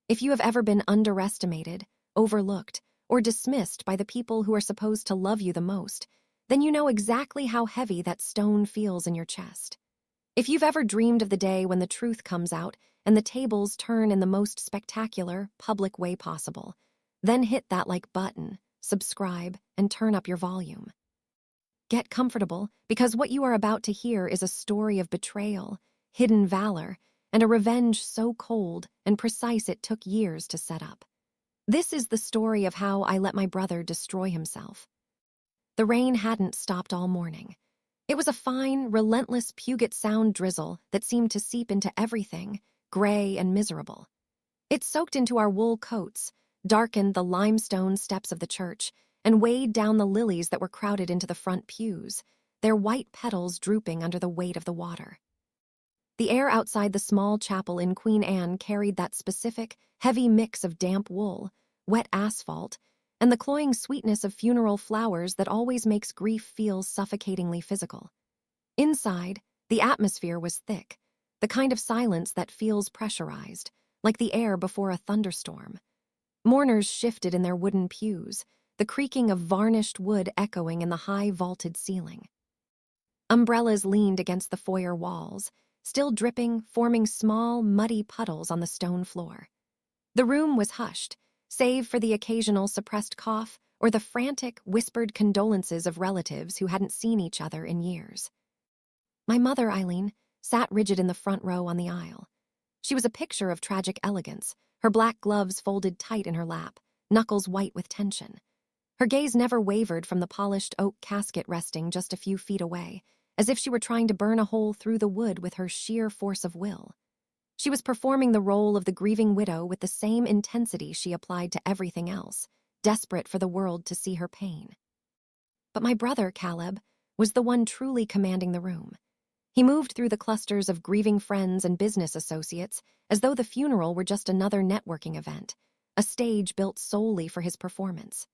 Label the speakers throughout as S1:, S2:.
S1: If you have ever been underestimated, overlooked, or dismissed by the people who are supposed to love you the most, then you know exactly how heavy that stone feels in your chest. If you've ever dreamed of the day when the truth comes out and the tables turn in the most spectacular, public way possible, then hit that like button, subscribe, and turn up your volume. Get comfortable, because what you are about to hear is a story of betrayal, hidden valor, and a revenge so cold and precise it took years to set up. This is the story of how I let my brother destroy himself. The rain hadn't stopped all morning. It was a fine, relentless Puget Sound drizzle that seemed to seep into everything, gray and miserable. It soaked into our wool coats, darkened the limestone steps of the church, and weighed down the lilies that were crowded into the front pews, their white petals drooping under the weight of the water. The air outside the small chapel in Queen Anne carried that specific, heavy mix of damp wool, wet asphalt, and the cloying sweetness of funeral flowers that always makes grief feel suffocatingly physical. Inside, the atmosphere was thick, the kind of silence that feels pressurized, like the air before a thunderstorm. Mourners shifted in their wooden pews, the creaking of varnished wood echoing in the high vaulted ceiling. Umbrellas leaned against the foyer walls, still dripping, forming small, muddy puddles on the stone floor. The room was hushed, save for the occasional suppressed cough or the frantic, whispered condolences of relatives who hadn't seen each other in years. My mother, Eileen, sat rigid in the front row on the aisle. She was a picture of tragic elegance, her black gloves folded tight in her lap, knuckles white with tension. Her gaze never wavered from the polished oak casket resting just a few feet away, as if she were trying to burn a hole through the wood with her sheer force of will. She was performing the role of the grieving widow with the same intensity she applied to everything else, desperate for the world to see her pain. But my brother, Caleb, was the one truly commanding the room. He moved through the clusters of grieving friends and business associates as though the funeral were just another networking event, a stage built solely for his performance.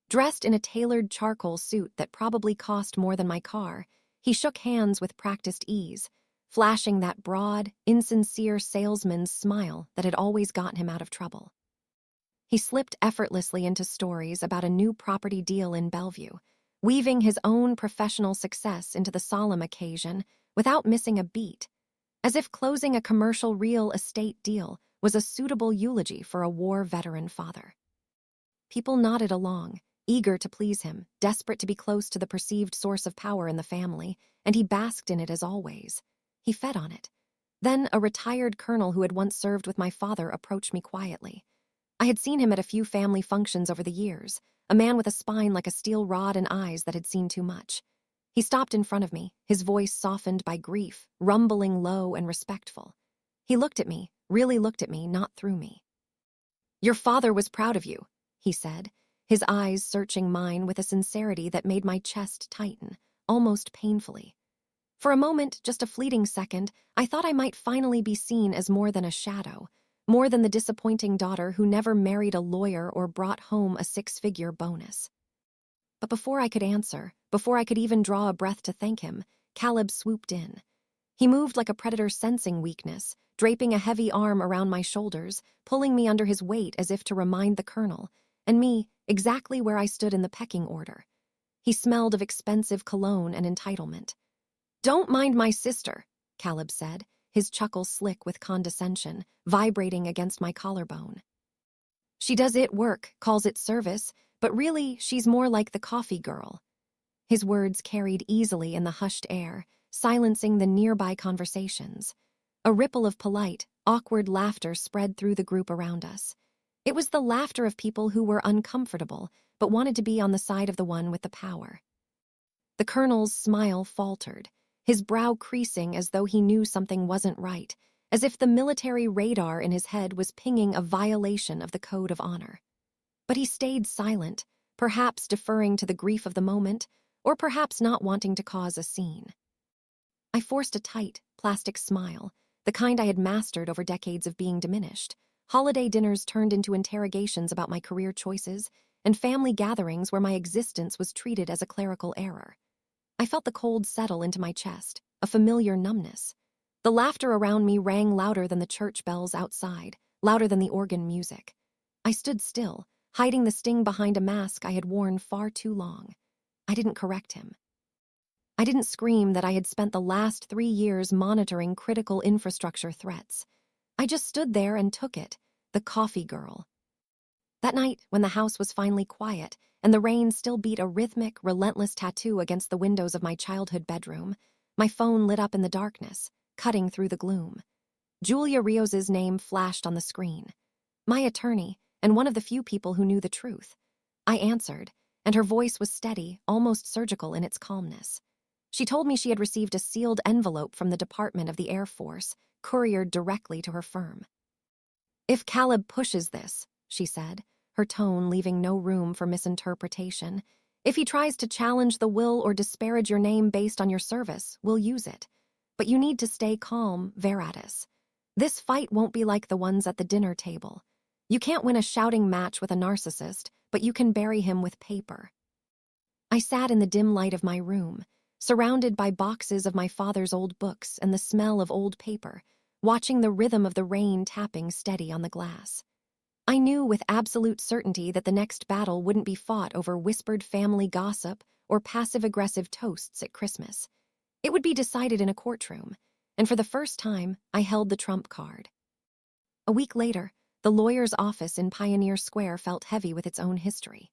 S1: Dressed in a tailored charcoal suit that probably cost more than my car, he shook hands with practiced ease, flashing that broad, insincere salesman's smile that had always gotten him out of trouble. He slipped effortlessly into stories about a new property deal in Bellevue, weaving his own professional success into the solemn occasion without missing a beat, as if closing a commercial real estate deal was a suitable eulogy for a war veteran father. People nodded along, eager to please him, desperate to be close to the perceived source of power in the family, and he basked in it as always. He fed on it. Then a retired colonel who had once served with my father approached me quietly. I had seen him at a few family functions over the years, a man with a spine like a steel rod and eyes that had seen too much. He stopped in front of me, his voice softened by grief, rumbling low and respectful. He looked at me, really looked at me, not through me. "Your father was proud of you," he said, his eyes searching mine with a sincerity that made my chest tighten, almost painfully. For a moment, just a fleeting second, I thought I might finally be seen as more than a shadow, more than the disappointing daughter who never married a lawyer or brought home a six-figure bonus. But before I could answer, before I could even draw a breath to thank him, Caleb swooped in. He moved like a predator sensing weakness, draping a heavy arm around my shoulders, pulling me under his weight as if to remind the colonel, and me, exactly where I stood in the pecking order. He smelled of expensive cologne and entitlement. "Don't mind my sister," Caleb said, his chuckle slick with condescension, vibrating against my collarbone. "She does it work, calls it service, but really she's more like the coffee girl." His words carried easily in the hushed air, silencing the nearby conversations. A ripple of polite, awkward laughter spread through the group around us. It was the laughter of people who were uncomfortable, but wanted to be on the side of the one with the power. The colonel's smile faltered, his brow creasing as though he knew something wasn't right, as if the military radar in his head was pinging a violation of the code of honor. But he stayed silent, perhaps deferring to the grief of the moment, or perhaps not wanting to cause a scene. I forced a tight, plastic smile, the kind I had mastered over decades of being diminished. Holiday dinners turned into interrogations about my career choices, and family gatherings where my existence was treated as a clerical error. I felt the cold settle into my chest, a familiar numbness. The laughter around me rang louder than the church bells outside, louder than the organ music. I stood still, hiding the sting behind a mask I had worn far too long. I didn't correct him. I didn't scream that I had spent the last 3 years monitoring critical infrastructure threats. I just stood there and took it, the coffee girl. That night, when the house was finally quiet and the rain still beat a rhythmic, relentless tattoo against the windows of my childhood bedroom, my phone lit up in the darkness, cutting through the gloom. Julia Rios's name flashed on the screen. My attorney, and one of the few people who knew the truth. I answered, and her voice was steady, almost surgical in its calmness. She told me she had received a sealed envelope from the Department of the Air Force, couriered directly to her firm. "If Caleb pushes this," she said, her tone leaving no room for misinterpretation, "if he tries to challenge the will or disparage your name based on your service, we'll use it. But you need to stay calm, Veratus. This fight won't be like the ones at the dinner table. You can't win a shouting match with a narcissist, but you can bury him with paper." I sat in the dim light of my room, surrounded by boxes of my father's old books and the smell of old paper, watching the rhythm of the rain tapping steady on the glass. I knew with absolute certainty that the next battle wouldn't be fought over whispered family gossip or passive-aggressive toasts at Christmas. It would be decided in a courtroom, and for the first time, I held the trump card. A week later, the lawyer's office in Pioneer Square felt heavy with its own history.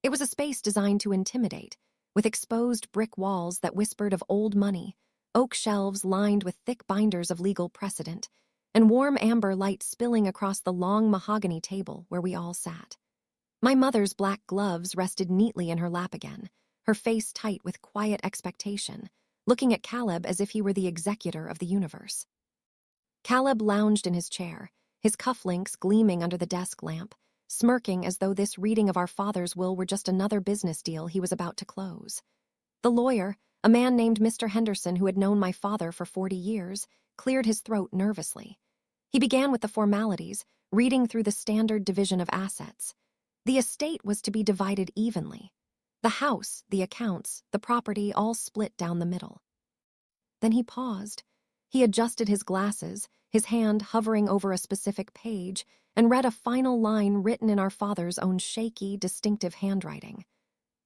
S1: It was a space designed to intimidate, with exposed brick walls that whispered of old money, oak shelves lined with thick binders of legal precedent, and warm amber light spilling across the long mahogany table where we all sat. My mother's black gloves rested neatly in her lap again, her face tight with quiet expectation, looking at Caleb as if he were the executor of the universe. Caleb lounged in his chair, his cufflinks gleaming under the desk lamp, smirking as though this reading of our father's will were just another business deal he was about to close. The lawyer, a man named Mr. Henderson who had known my father for 40 years, cleared his throat nervously. He began with the formalities, reading through the standard division of assets. The estate was to be divided evenly. The house, the accounts, the property all split down the middle. Then he paused. He adjusted his glasses, his hand hovering over a specific page, and read a final line written in our father's own shaky, distinctive handwriting.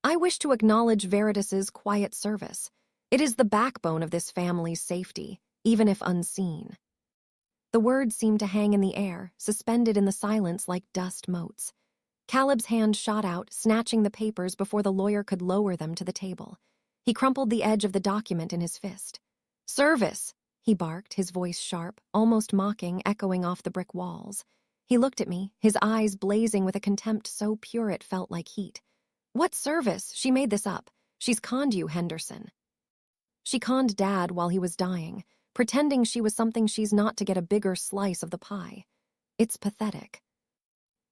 S1: "I wish to acknowledge Veritas's quiet service. It is the backbone of this family's safety, even if unseen." The words seemed to hang in the air, suspended in the silence like dust motes. Caleb's hand shot out, snatching the papers before the lawyer could lower them to the table. He crumpled the edge of the document in his fist. "Service!" he barked, his voice sharp, almost mocking, echoing off the brick walls. He looked at me, his eyes blazing with a contempt so pure it felt like heat. "What service? She made this up. She's conned you, Henderson." "She conned Dad while he was dying, pretending she was something she's not to get a bigger slice of the pie. It's pathetic."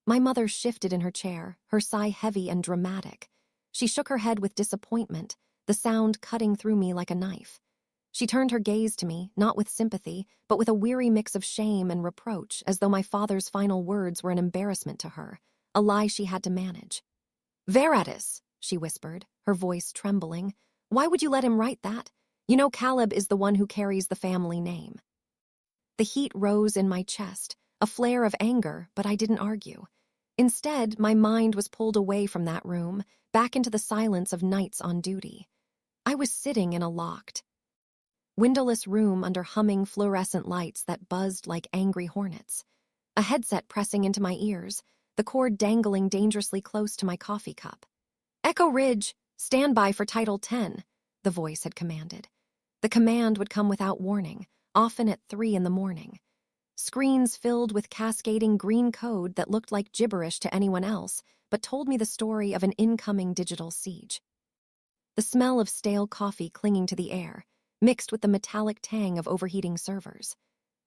S1: My mother shifted in her chair, her sigh heavy and dramatic. She shook her head with disappointment, the sound cutting through me like a knife. She turned her gaze to me, not with sympathy, but with a weary mix of shame and reproach, as though my father's final words were an embarrassment to her, a lie she had to manage. "Veratus," she whispered, her voice trembling, "why would you let him write that? You know Caleb is the one who carries the family name." The heat rose in my chest, a flare of anger, but I didn't argue. Instead, my mind was pulled away from that room, back into the silence of nights on duty. I was sitting in a locked, windowless room under humming fluorescent lights that buzzed like angry hornets. A headset pressing into my ears, the cord dangling dangerously close to my coffee cup. "Echo Ridge, stand by for Title 10, the voice had commanded. The command would come without warning, often at 3 in the morning. Screens filled with cascading green code that looked like gibberish to anyone else, but told me the story of an incoming digital siege. The smell of stale coffee clinging to the air, mixed with the metallic tang of overheating servers.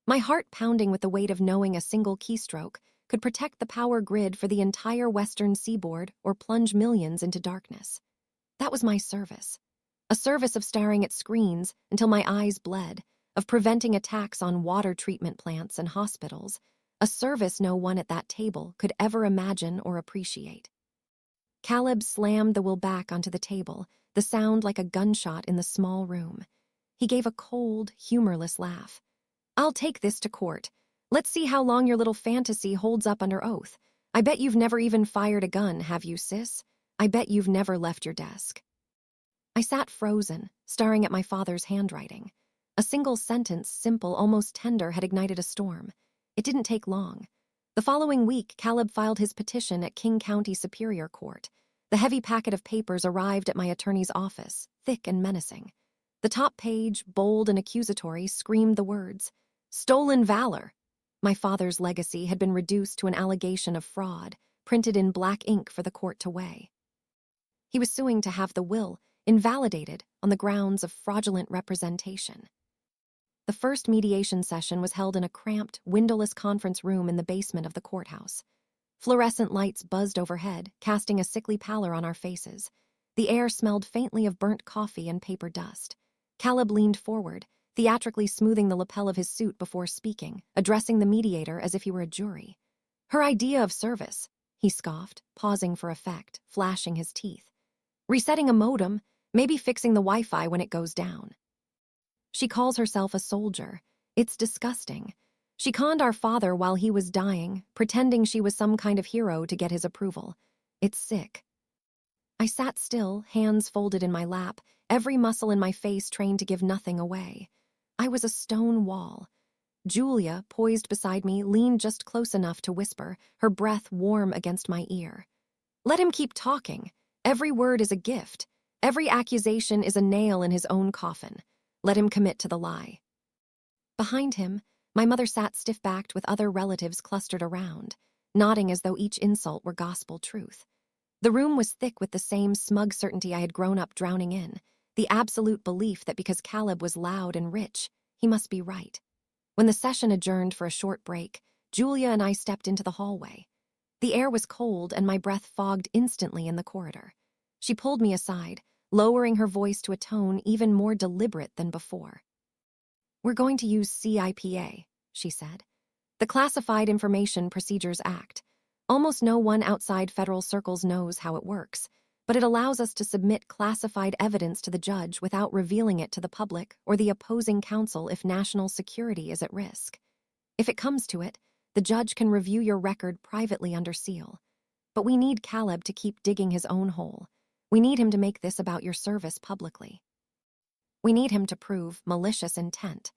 S1: My heart pounding with the weight of knowing a single keystroke could protect the power grid for the entire western seaboard or plunge millions into darkness. That was my service. A service of staring at screens until my eyes bled, of preventing attacks on water treatment plants and hospitals, a service no one at that table could ever imagine or appreciate. Caleb slammed the will back onto the table, the sound like a gunshot in the small room. He gave a cold, humorless laugh. "I'll take this to court. Let's see how long your little fantasy holds up under oath. I bet you've never even fired a gun, have you, sis? I bet you've never left your desk." I sat frozen, staring at my father's handwriting. A single sentence, simple, almost tender, had ignited a storm. It didn't take long. The following week, Caleb filed his petition at King County Superior Court. The heavy packet of papers arrived at my attorney's office, thick and menacing. The top page, bold and accusatory, screamed the words, "Stolen Valor." My father's legacy had been reduced to an allegation of fraud, printed in black ink for the court to weigh. He was suing to have the will invalidated on the grounds of fraudulent representation. The first mediation session was held in a cramped, windowless conference room in the basement of the courthouse. Fluorescent lights buzzed overhead, casting a sickly pallor on our faces. The air smelled faintly of burnt coffee and paper dust. Caleb leaned forward, theatrically smoothing the lapel of his suit before speaking, addressing the mediator as if he were a jury. "Her idea of service," he scoffed, pausing for effect, flashing his teeth. "Resetting a modem, maybe fixing the Wi-Fi when it goes down. She calls herself a soldier. It's disgusting. She conned our father while he was dying, pretending she was some kind of hero to get his approval. It's sick." I sat still, hands folded in my lap, every muscle in my face trained to give nothing away. I was a stone wall. Julia, poised beside me, leaned just close enough to whisper, her breath warm against my ear. "Let him keep talking. Every word is a gift. Every accusation is a nail in his own coffin. Let him commit to the lie." Behind him, my mother sat stiff-backed with other relatives clustered around, nodding as though each insult were gospel truth. The room was thick with the same smug certainty I had grown up drowning in, the absolute belief that because Caleb was loud and rich, he must be right. When the session adjourned for a short break, Julia and I stepped into the hallway. The air was cold and my breath fogged instantly in the corridor. She pulled me aside, lowering her voice to a tone even more deliberate than before. "We're going to use CIPA," she said. "The Classified Information Procedures Act. Almost no one outside federal circles knows how it works, but it allows us to submit classified evidence to the judge without revealing it to the public or the opposing counsel if national security is at risk. If it comes to it, the judge can review your record privately under seal. But we need Caleb to keep digging his own hole. We need him to make this about your service publicly. We need him to prove malicious intent."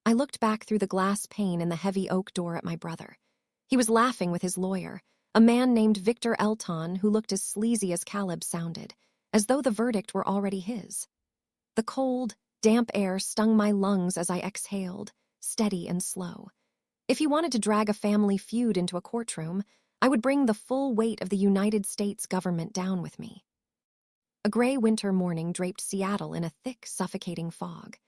S1: I looked back through the glass pane in the heavy oak door at my brother. He was laughing with his lawyer, a man named Victor Elton who looked as sleazy as Caleb sounded, as though the verdict were already his. The cold, damp air stung my lungs as I exhaled, steady and slow. If he wanted to drag a family feud into a courtroom, I would bring the full weight of the United States government down with me. A gray winter morning draped Seattle in a thick, suffocating fog.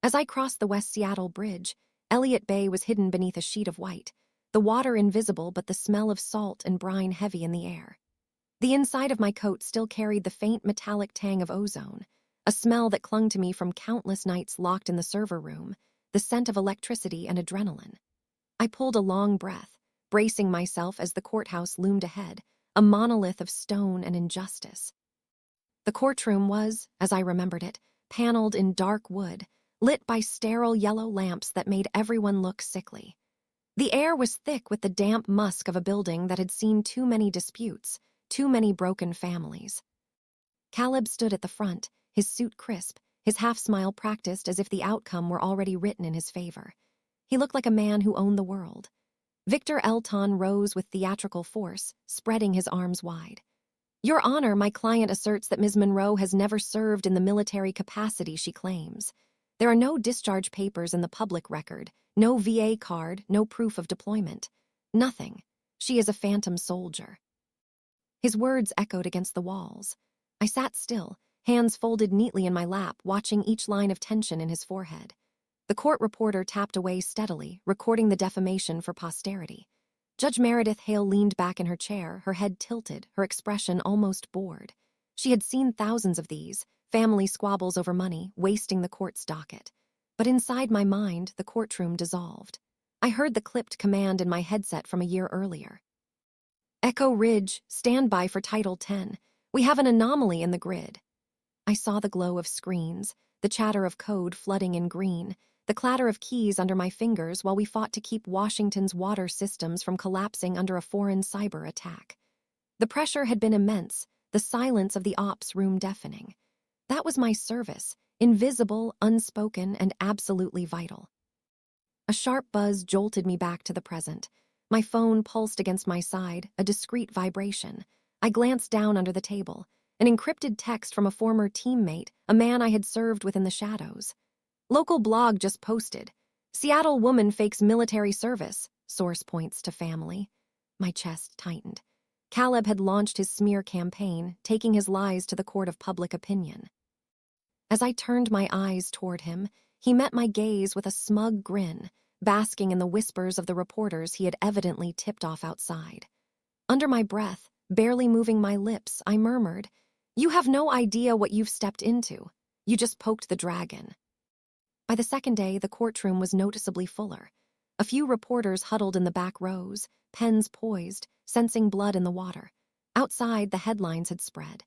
S1: As I crossed the West Seattle Bridge, Elliott Bay was hidden beneath a sheet of white, the water invisible but the smell of salt and brine heavy in the air. The inside of my coat still carried the faint metallic tang of ozone, a smell that clung to me from countless nights locked in the server room, the scent of electricity and adrenaline. I pulled a long breath, bracing myself as the courthouse loomed ahead, a monolith of stone and injustice. The courtroom was, as I remembered it, paneled in dark wood, lit by sterile yellow lamps that made everyone look sickly. The air was thick with the damp musk of a building that had seen too many disputes, too many broken families. Caleb stood at the front, his suit crisp, his half-smile practiced as if the outcome were already written in his favor. He looked like a man who owned the world. Victor Elton rose with theatrical force, spreading his arms wide. "Your Honor, my client asserts that Ms. Monroe has never served in the military capacity she claims. There are no discharge papers in the public record, no VA card, no proof of deployment. Nothing. She is a phantom soldier." His words echoed against the walls. I sat still, hands folded neatly in my lap, watching each line of tension in his forehead. The court reporter tapped away steadily, recording the defamation for posterity. Judge Meredith Hale leaned back in her chair, her head tilted, her expression almost bored. She had seen thousands of these, family squabbles over money, wasting the court's docket. But inside my mind, the courtroom dissolved. I heard the clipped command in my headset from a year earlier. "Echo Ridge, stand by for Title 10. We have an anomaly in the grid." I saw the glow of screens, the chatter of code flooding in green, the clatter of keys under my fingers while we fought to keep Washington's water systems from collapsing under a foreign cyber attack. The pressure had been immense, the silence of the ops room deafening. That was my service, invisible, unspoken, and absolutely vital. A sharp buzz jolted me back to the present. My phone pulsed against my side, a discreet vibration. I glanced down under the table. An encrypted text from a former teammate, a man I had served with in the shadows. Local blog just posted. Seattle woman fakes military service. Source points to family. My chest tightened. Caleb had launched his smear campaign, taking his lies to the court of public opinion. As I turned my eyes toward him, he met my gaze with a smug grin, basking in the whispers of the reporters he had evidently tipped off outside. Under my breath, barely moving my lips, I murmured, "You have no idea what you've stepped into. You just poked the dragon." By the second day, the courtroom was noticeably fuller. A few reporters huddled in the back rows, pens poised, sensing blood in the water. Outside, the headlines had spread.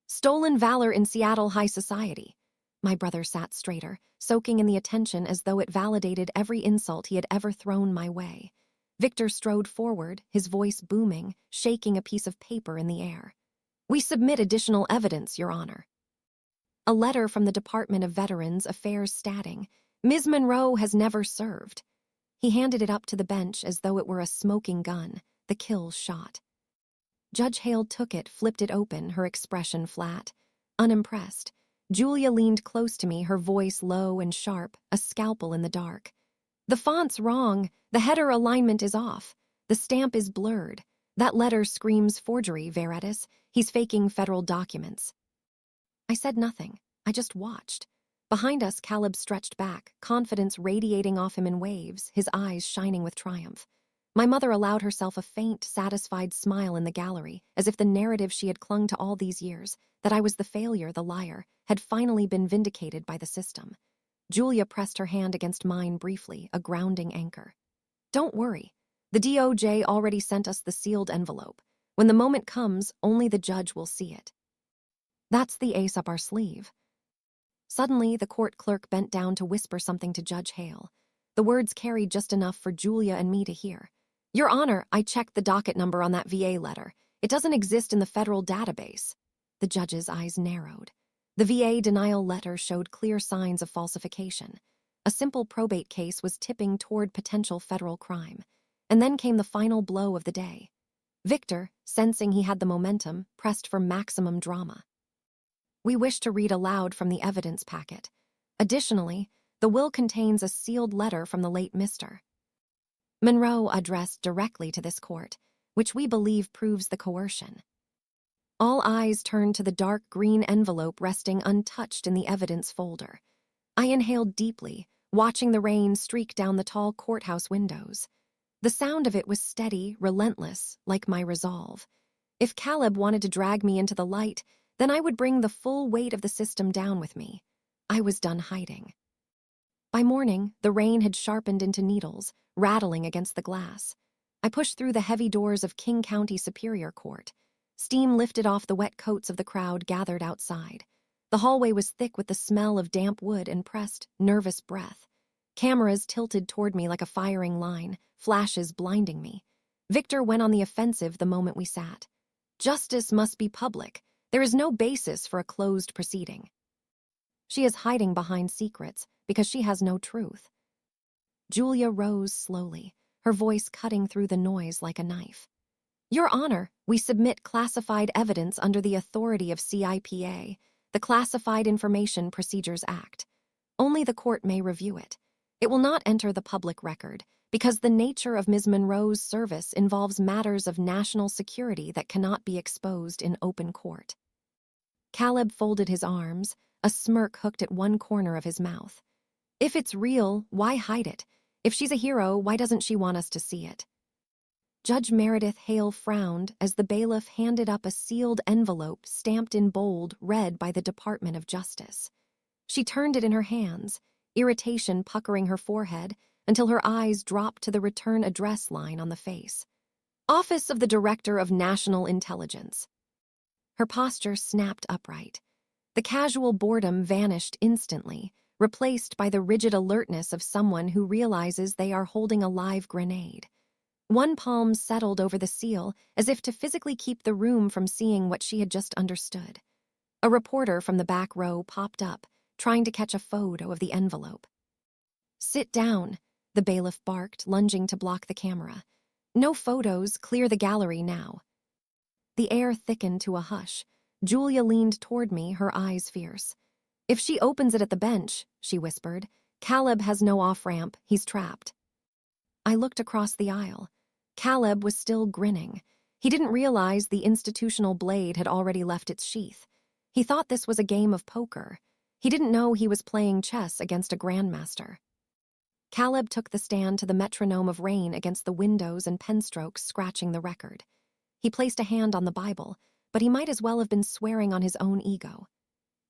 S1: "Stolen Valor in Seattle High Society." My brother sat straighter, soaking in the attention as though it validated every insult he had ever thrown my way. Victor strode forward, his voice booming, shaking a piece of paper in the air. "We submit additional evidence, Your Honor." A letter from the Department of Veterans Affairs stating, "Ms. Monroe has never served." He handed it up to the bench as though it were a smoking gun, the kill shot. Judge Hale took it, flipped it open, her expression flat. Unimpressed, Julia leaned close to me, her voice low and sharp, a scalpel in the dark. "The font's wrong. The header alignment is off. The stamp is blurred. That letter screams forgery, Veritas. He's faking federal documents." I said nothing. I just watched. Behind us, Caleb stretched back, confidence radiating off him in waves, his eyes shining with triumph. My mother allowed herself a faint, satisfied smile in the gallery, as if the narrative she had clung to all these years, that I was the failure, the liar, had finally been vindicated by the system. Julia pressed her hand against mine briefly, a grounding anchor. "Don't worry. The DOJ already sent us the sealed envelope. When the moment comes, only the judge will see it. That's the ace up our sleeve." Suddenly, the court clerk bent down to whisper something to Judge Hale. The words carried just enough for Julia and me to hear. "Your Honor, I checked the docket number on that VA letter. It doesn't exist in the federal database." The judge's eyes narrowed. The VA denial letter showed clear signs of falsification. A simple probate case was tipping toward potential federal crime. And then came the final blow of the day. Victor, sensing he had the momentum, pressed for maximum drama. "We wish to read aloud from the evidence packet. Additionally, the will contains a sealed letter from the late Mr. Monroe addressed directly to this court, which we believe proves the coercion." All eyes turned to the dark green envelope resting untouched in the evidence folder. I inhaled deeply, watching the rain streak down the tall courthouse windows. The sound of it was steady, relentless, like my resolve. If Caleb wanted to drag me into the light, then I would bring the full weight of the system down with me. I was done hiding. By morning, the rain had sharpened into needles, rattling against the glass. I pushed through the heavy doors of King County Superior Court. Steam lifted off the wet coats of the crowd gathered outside. The hallway was thick with the smell of damp wood and pressed, nervous breath. Cameras tilted toward me like a firing line, flashes blinding me. Victor went on the offensive the moment we sat. "Justice must be public. There is no basis for a closed proceeding. She is hiding behind secrets because she has no truth." Julia rose slowly, her voice cutting through the noise like a knife. "Your Honor, we submit classified evidence under the authority of CIPA, the Classified Information Procedures Act. Only the court may review it. It will not enter the public record because the nature of Ms. Monroe's service involves matters of national security that cannot be exposed in open court." Caleb folded his arms, a smirk hooked at one corner of his mouth. "If it's real, why hide it? If she's a hero, why doesn't she want us to see it?" Judge Meredith Hale frowned as the bailiff handed up a sealed envelope stamped in bold, read by the Department of Justice. She turned it in her hands, irritation puckering her forehead until her eyes dropped to the return address line on the face. "Office of the Director of National Intelligence." Her posture snapped upright. The casual boredom vanished instantly, replaced by the rigid alertness of someone who realizes they are holding a live grenade. One palm settled over the seal, as if to physically keep the room from seeing what she had just understood. A reporter from the back row popped up, trying to catch a photo of the envelope. "Sit down," the bailiff barked, lunging to block the camera. "No photos, clear the gallery now." The air thickened to a hush. Julia leaned toward me, her eyes fierce. "If she opens it at the bench," she whispered, "Caleb has no off-ramp, he's trapped." I looked across the aisle. Caleb was still grinning. He didn't realize the institutional blade had already left its sheath. He thought this was a game of poker. He didn't know he was playing chess against a grandmaster. Caleb took the stand to the metronome of rain against the windows and pen strokes scratching the record. He placed a hand on the Bible, but he might as well have been swearing on his own ego.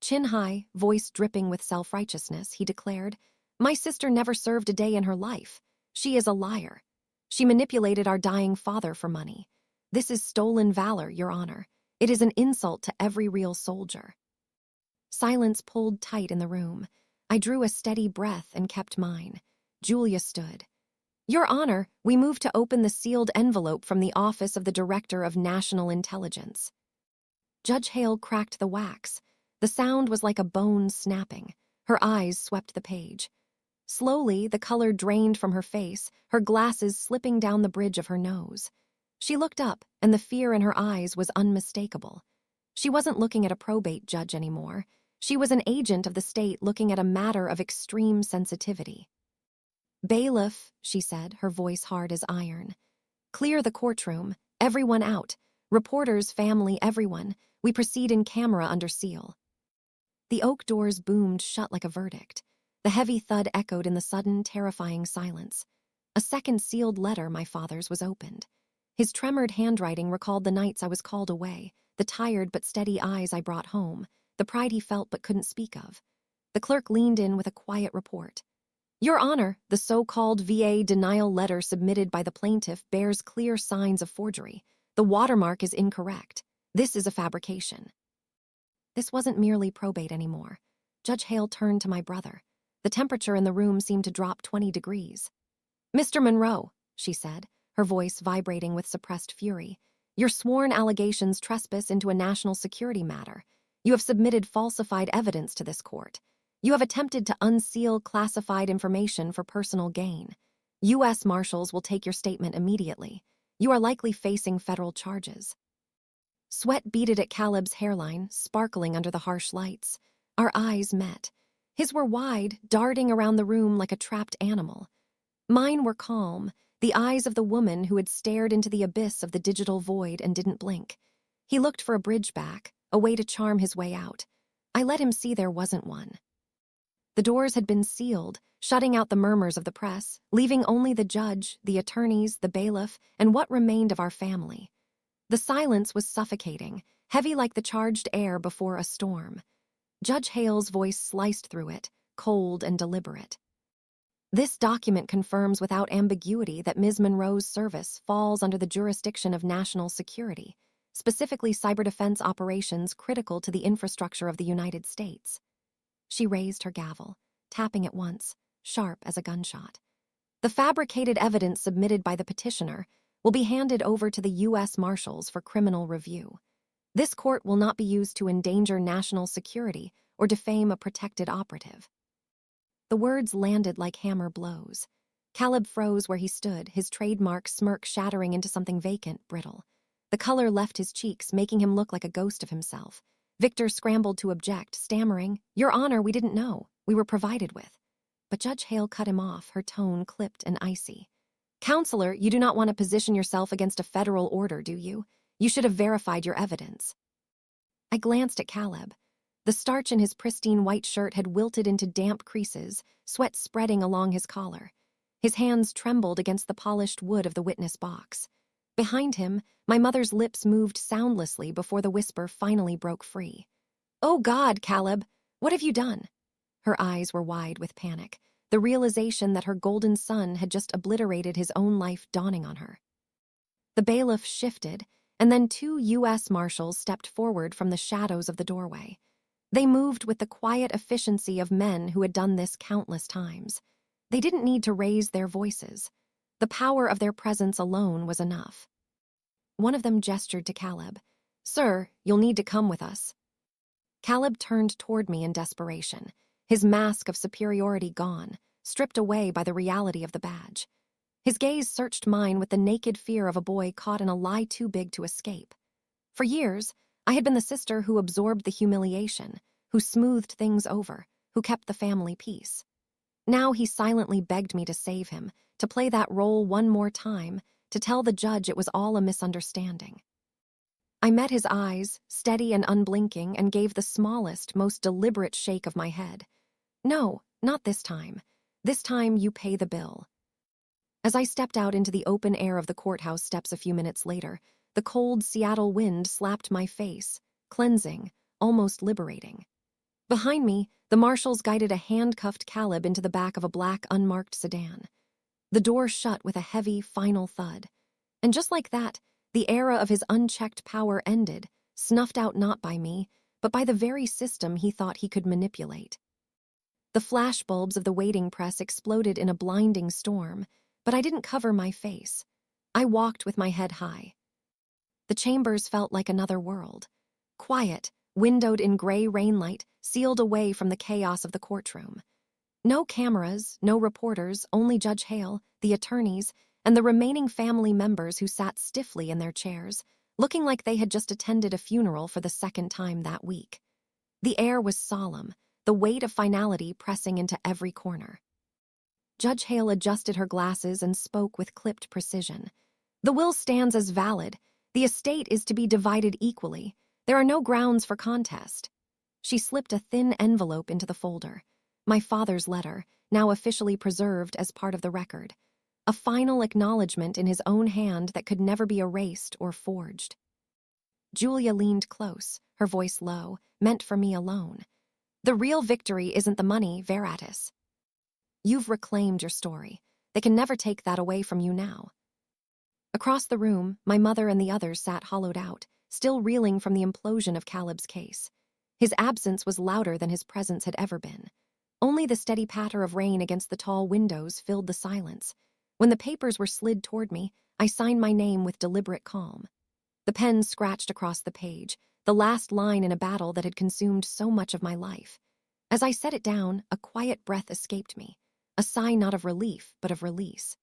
S1: Chin high, voice dripping with self-righteousness, he declared, "My sister never served a day in her life. She is a liar. She manipulated our dying father for money. This is stolen valor, Your Honor. It is an insult to every real soldier." Silence pulled tight in the room. I drew a steady breath and kept mine. Julia stood. "Your Honor, we move to open the sealed envelope from the Office of the Director of National Intelligence." Judge Hale cracked the wax. The sound was like a bone snapping. Her eyes swept the page. Slowly, the color drained from her face, her glasses slipping down the bridge of her nose. She looked up, and the fear in her eyes was unmistakable. She wasn't looking at a probate judge anymore. She was an agent of the state looking at a matter of extreme sensitivity. "Bailiff," she said, her voice hard as iron. "Clear the courtroom. Everyone out. Reporters, family, everyone. We proceed in camera under seal." The oak doors boomed shut like a verdict. The heavy thud echoed in the sudden, terrifying silence. A second sealed letter, my father's, was opened. His tremored handwriting recalled the nights I was called away, the tired but steady eyes I brought home, the pride he felt but couldn't speak of. The clerk leaned in with a quiet report. "Your Honor, the so-called VA denial letter submitted by the plaintiff bears clear signs of forgery. The watermark is incorrect. This is a fabrication." This wasn't merely probate anymore. Judge Hale turned to my brother. The temperature in the room seemed to drop 20 degrees. "Mr. Monroe," she said, her voice vibrating with suppressed fury, "your sworn allegations trespass into a national security matter. You have submitted falsified evidence to this court. You have attempted to unseal classified information for personal gain. U.S. Marshals will take your statement immediately. You are likely facing federal charges." Sweat beaded at Caleb's hairline, sparkling under the harsh lights. Our eyes met. His were wide, darting around the room like a trapped animal. Mine were calm, the eyes of the woman who had stared into the abyss of the digital void and didn't blink. He looked for a bridge back, a way to charm his way out. I let him see there wasn't one. The doors had been sealed, shutting out the murmurs of the press, leaving only the judge, the attorneys, the bailiff, and what remained of our family. The silence was suffocating, heavy like the charged air before a storm. Judge Hale's voice sliced through it, cold and deliberate. "This document confirms without ambiguity that Ms. Monroe's service falls under the jurisdiction of national security, specifically cyber defense operations critical to the infrastructure of the United States." She raised her gavel, tapping at once, sharp as a gunshot. "The fabricated evidence submitted by the petitioner will be handed over to the U.S. Marshals for criminal review. This court will not be used to endanger national security or defame a protected operative." The words landed like hammer blows. Caleb froze where he stood, his trademark smirk shattering into something vacant, brittle. The color left his cheeks, making him look like a ghost of himself. Victor scrambled to object, stammering, "Your Honor, we didn't know. We were provided with." But Judge Hale cut him off, her tone clipped and icy. "Counselor, you do not want to position yourself against a federal order, do you? You should have verified your evidence." I glanced at Caleb. The starch in his pristine white shirt had wilted into damp creases, sweat spreading along his collar. His hands trembled against the polished wood of the witness box. Behind him, my mother's lips moved soundlessly before the whisper finally broke free. "Oh God, Caleb, what have you done?" Her eyes were wide with panic, the realization that her golden son had just obliterated his own life dawning on her. The bailiff shifted, and then 2 U.S. Marshals stepped forward from the shadows of the doorway. They moved with the quiet efficiency of men who had done this countless times. They didn't need to raise their voices. The power of their presence alone was enough. One of them gestured to Caleb. "Sir, you'll need to come with us." Caleb turned toward me in desperation, his mask of superiority gone, stripped away by the reality of the badge. His gaze searched mine with the naked fear of a boy caught in a lie too big to escape. For years, I had been the sister who absorbed the humiliation, who smoothed things over, who kept the family peace. Now he silently begged me to save him, to play that role one more time, to tell the judge it was all a misunderstanding. I met his eyes, steady and unblinking, and gave the smallest, most deliberate shake of my head. "No, not this time. This time you pay the bill." As I stepped out into the open air of the courthouse steps a few minutes later, the cold Seattle wind slapped my face, cleansing, almost liberating. Behind me, the marshals guided a handcuffed Caleb into the back of a black, unmarked sedan. The door shut with a heavy, final thud. And just like that, the era of his unchecked power ended, snuffed out not by me, but by the very system he thought he could manipulate. The flashbulbs of the waiting press exploded in a blinding storm, but I didn't cover my face. I walked with my head high. The chambers felt like another world. Quiet, windowed in gray rainlight, sealed away from the chaos of the courtroom. No cameras, no reporters, only Judge Hale, the attorneys, and the remaining family members who sat stiffly in their chairs, looking like they had just attended a funeral for the second time that week. The air was solemn, the weight of finality pressing into every corner. Judge Hale adjusted her glasses and spoke with clipped precision. "The will stands as valid. The estate is to be divided equally. There are no grounds for contest." She slipped a thin envelope into the folder. My father's letter, now officially preserved as part of the record. A final acknowledgement in his own hand that could never be erased or forged. Julia leaned close, her voice low, meant for me alone. "The real victory isn't the money, Veritas. You've reclaimed your story. They can never take that away from you now." Across the room, my mother and the others sat hollowed out, still reeling from the implosion of Caleb's case. His absence was louder than his presence had ever been. Only the steady patter of rain against the tall windows filled the silence. When the papers were slid toward me, I signed my name with deliberate calm. The pen scratched across the page, the last line in a battle that had consumed so much of my life. As I set it down, a quiet breath escaped me, a sigh not of relief, but of release.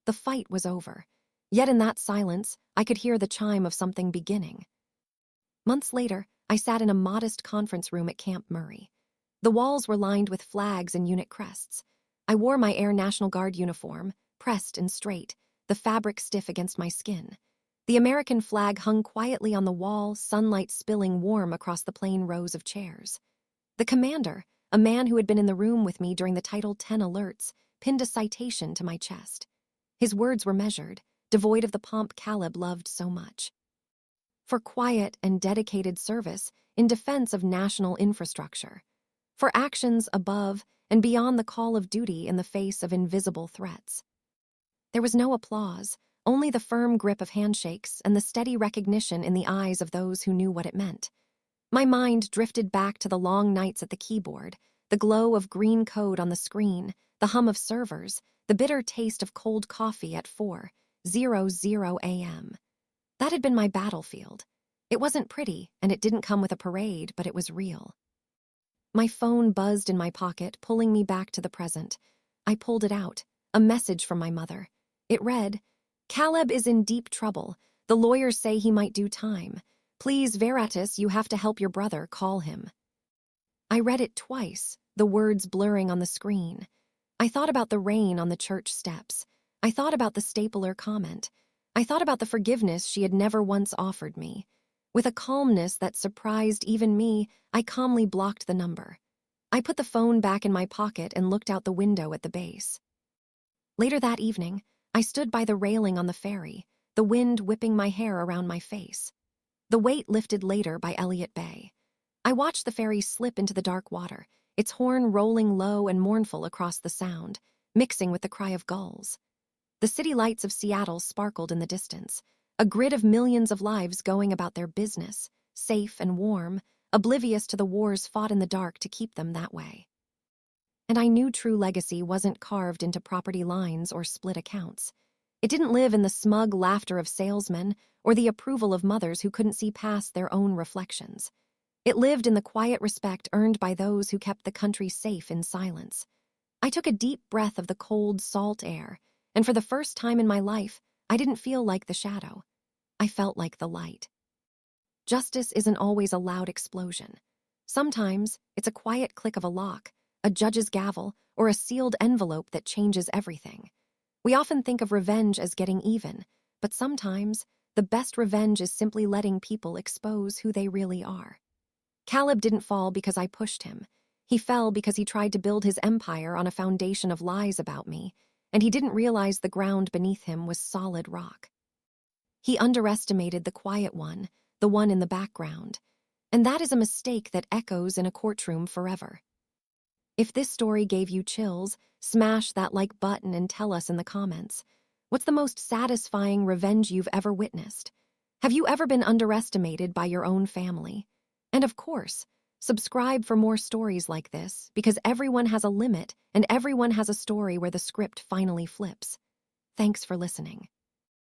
S1: The fight was over. Yet in that silence, I could hear the chime of something beginning. Months later, I sat in a modest conference room at Camp Murray. The walls were lined with flags and unit crests. I wore my Air National Guard uniform, pressed and straight, the fabric stiff against my skin. The American flag hung quietly on the wall, sunlight spilling warm across the plain rows of chairs. The commander, a man who had been in the room with me during the Title 10 alerts, pinned a citation to my chest. His words were measured, devoid of the pomp Caleb loved so much. For quiet and dedicated service in defense of national infrastructure. For actions above and beyond the call of duty in the face of invisible threats. There was no applause, only the firm grip of handshakes and the steady recognition in the eyes of those who knew what it meant. My mind drifted back to the long nights at the keyboard, the glow of green code on the screen, the hum of servers, the bitter taste of cold coffee at 4:00 a.m. That had been my battlefield. It wasn't pretty, and it didn't come with a parade, but it was real. My phone buzzed in my pocket, pulling me back to the present. I pulled it out, a message from my mother. It read, "Caleb is in deep trouble. The lawyers say he might do time. Please, Veritas, you have to help your brother. Call him." I read it twice, the words blurring on the screen. I thought about the rain on the church steps. I thought about the stapler comment. I thought about the forgiveness she had never once offered me. With a calmness that surprised even me, I calmly blocked the number. I put the phone back in my pocket and looked out the window at the base. Later that evening, I stood by the railing on the ferry, the wind whipping my hair around my face. The weight lifted later by Elliott Bay. I watched the ferry slip into the dark water, its horn rolling low and mournful across the sound, mixing with the cry of gulls. The city lights of Seattle sparkled in the distance, a grid of millions of lives going about their business, safe and warm, oblivious to the wars fought in the dark to keep them that way. And I knew true legacy wasn't carved into property lines or split accounts. It didn't live in the smug laughter of salesmen or the approval of mothers who couldn't see past their own reflections. It lived in the quiet respect earned by those who kept the country safe in silence. I took a deep breath of the cold, salt air, and for the first time in my life, I didn't feel like the shadow. I felt like the light. Justice isn't always a loud explosion. Sometimes it's a quiet click of a lock, a judge's gavel, or a sealed envelope that changes everything. We often think of revenge as getting even, but sometimes the best revenge is simply letting people expose who they really are. Caleb didn't fall because I pushed him. He fell because he tried to build his empire on a foundation of lies about me, and he didn't realize the ground beneath him was solid rock. He underestimated the quiet one, the one in the background, and that is a mistake that echoes in a courtroom forever. If this story gave you chills, smash that like button and tell us in the comments. What's the most satisfying revenge you've ever witnessed? Have you ever been underestimated by your own family? And of course, subscribe for more stories like this, because everyone has a limit and everyone has a story where the script finally flips. Thanks for listening.